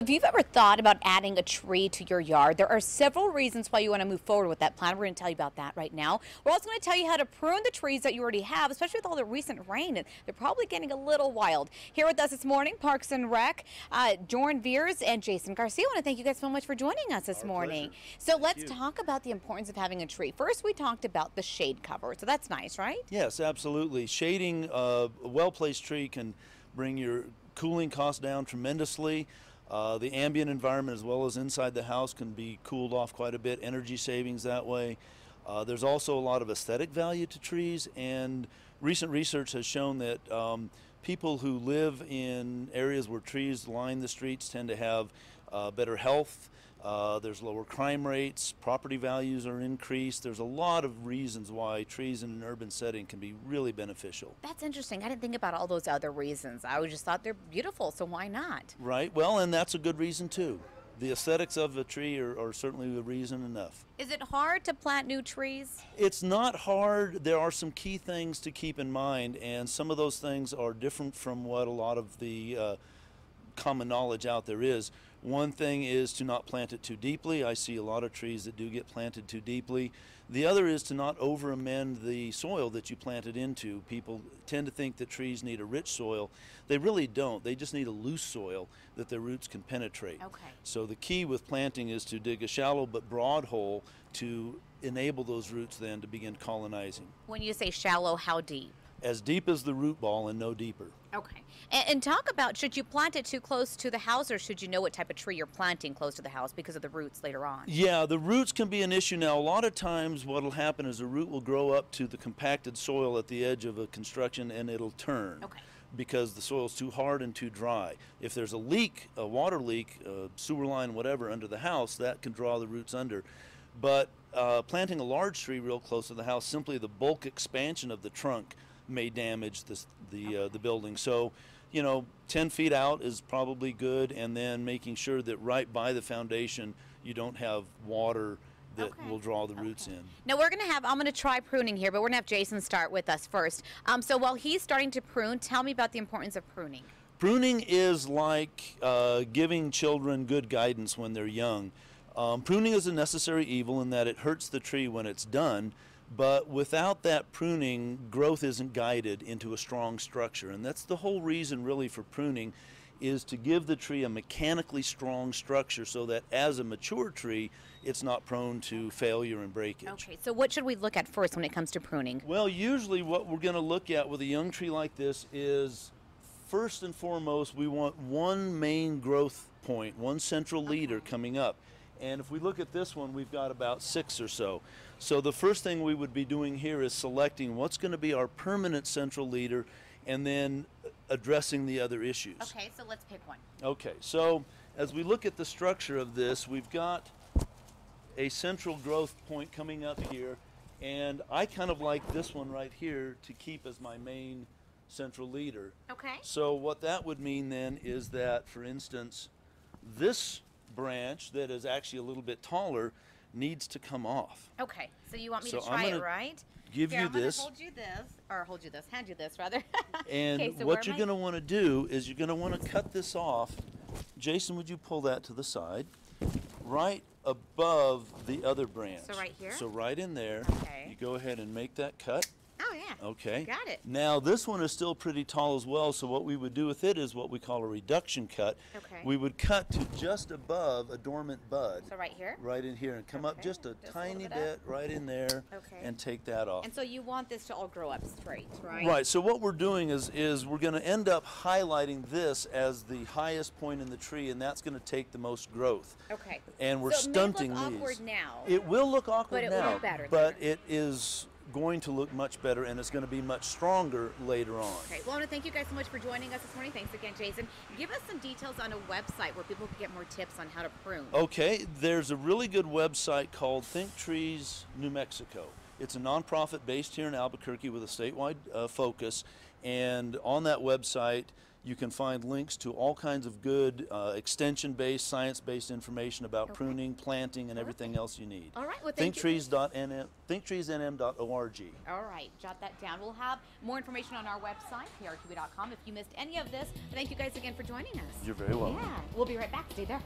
If you've ever thought about adding a tree to your yard, there are several reasons why you want to move forward with that plan. We're going to tell you about that right now. We're also going to tell you how to prune the trees that you already have, especially with all the recent rain. They're probably getting a little wild. Here with us this morning, Parks and Rec, Jorn Veers and Jason Garcia. I want to thank you guys so much for joining us this morning. So let's talk about the importance of having a tree. First, we talked about the shade cover, so that's nice, right? Yes, absolutely. Shading a well-placed tree can bring your cooling costs down tremendously. The ambient environment as well as inside the house can be cooled off quite a bit, energy savings that way. There's also a lot of aesthetic value to trees, and recent research has shown that people who live in areas where trees line the streets tend to have better health. There's lower crime rates, property values are increased. There's a lot of reasons why trees in an urban setting can be really beneficial. That's interesting. I didn't think about all those other reasons. I just thought they're beautiful, so why not? Right, well, and that's a good reason too. The aesthetics of a tree are certainly a reason enough. Is it hard to plant new trees? It's not hard. There are some key things to keep in mind, and some of those things are different from what a lot of the common knowledge out there is. One thing is to not plant it too deeply. I see a lot of trees that do get planted too deeply. The other is to not over amend the soil that you plant it into. People tend to think that trees need a rich soil. They really don't. They just need a loose soil that their roots can penetrate. Okay. So the key with planting is to dig a shallow but broad hole to enable those roots then to begin colonizing. When you say shallow, how deep? As deep as the root ball and no deeper. Okay. And talk about, should you plant it too close to the house, or should you know what type of tree you're planting close to the house because of the roots later on? Yeah, the roots can be an issue. Now, a lot of times what will happen is a root will grow up to the compacted soil at the edge of a construction and it'll turn. Okay. Because the soil's too hard and too dry. If there's a leak, a water leak, a sewer line, whatever, under the house, that can draw the roots under. But planting a large tree real close to the house, simply the bulk expansion of the trunk may damage the building. So, you know, 10 feet out is probably good, and then making sure that right by the foundation you don't have water that will draw the roots in. Now I'm going to try pruning here, but we're going to have Jason start with us first. So while he's starting to prune, tell me about the importance of pruning. Pruning is like giving children good guidance when they're young. Pruning is a necessary evil in that it hurts the tree when it's done, but without that pruning, growth isn't guided into a strong structure. And that's the whole reason really for pruning, is to give the tree a mechanically strong structure so that as a mature tree, it's not prone to failure and breakage. Okay, so what should we look at first when it comes to pruning? Well, usually what we're going to look at with a young tree like this is, first and foremost, we want one main growth point, one central leader coming up. And if we look at this one, we've got about 6 or so. So the first thing we would be doing here is selecting what's going to be our permanent central leader and then addressing the other issues. Okay, so let's pick one. Okay, so as we look at the structure of this, we've got a central growth point coming up here, and I kind of like this one right here to keep as my main central leader. Okay. So what that would mean then is that, for instance, this branch that is actually a little bit taller needs to come off. Okay, so you want me to try it, right? Give Here, you I'm this. Hold you this, or hand you this rather. And okay, so what you're going to want to do is you're going to want to cut this off. Jason, would you pull that to the side? Right above the other branch. So right here? So right in there. Okay. You go ahead and make that cut. Oh yeah. Okay. Got it. Now this one is still pretty tall as well, so what we would do with it is what we call a reduction cut. Okay. We would cut to just above a dormant bud. So right here? Right in here, and come up just a tiny bit right in there, and take that off. And so you want this to all grow up straight, right? Right, so what we're doing is we're going to end up highlighting this as the highest point in the tree, and that's going to take the most growth. Okay. And we're so stunting it may look these. awkward now. It will look awkward but it now, will look better but later. it is going to look much better, and it's going to be much stronger later on. Okay, well, I want to thank you guys so much for joining us this morning. Thanks again, Jason. Give us some details on a website where people can get more tips on how to prune. Okay, there's a really good website called Think Trees New Mexico. It's a nonprofit based here in Albuquerque with a statewide focus, and on that website you can find links to all kinds of good extension-based, science-based information about pruning, planting, and everything else you need. All right, well, thank you. Thinktreesnm.org. All right, jot that down. We'll have more information on our website, KRQE.com. If you missed any of this, thank you guys again for joining us. You're very welcome. Yeah, we'll be right back. Stay there.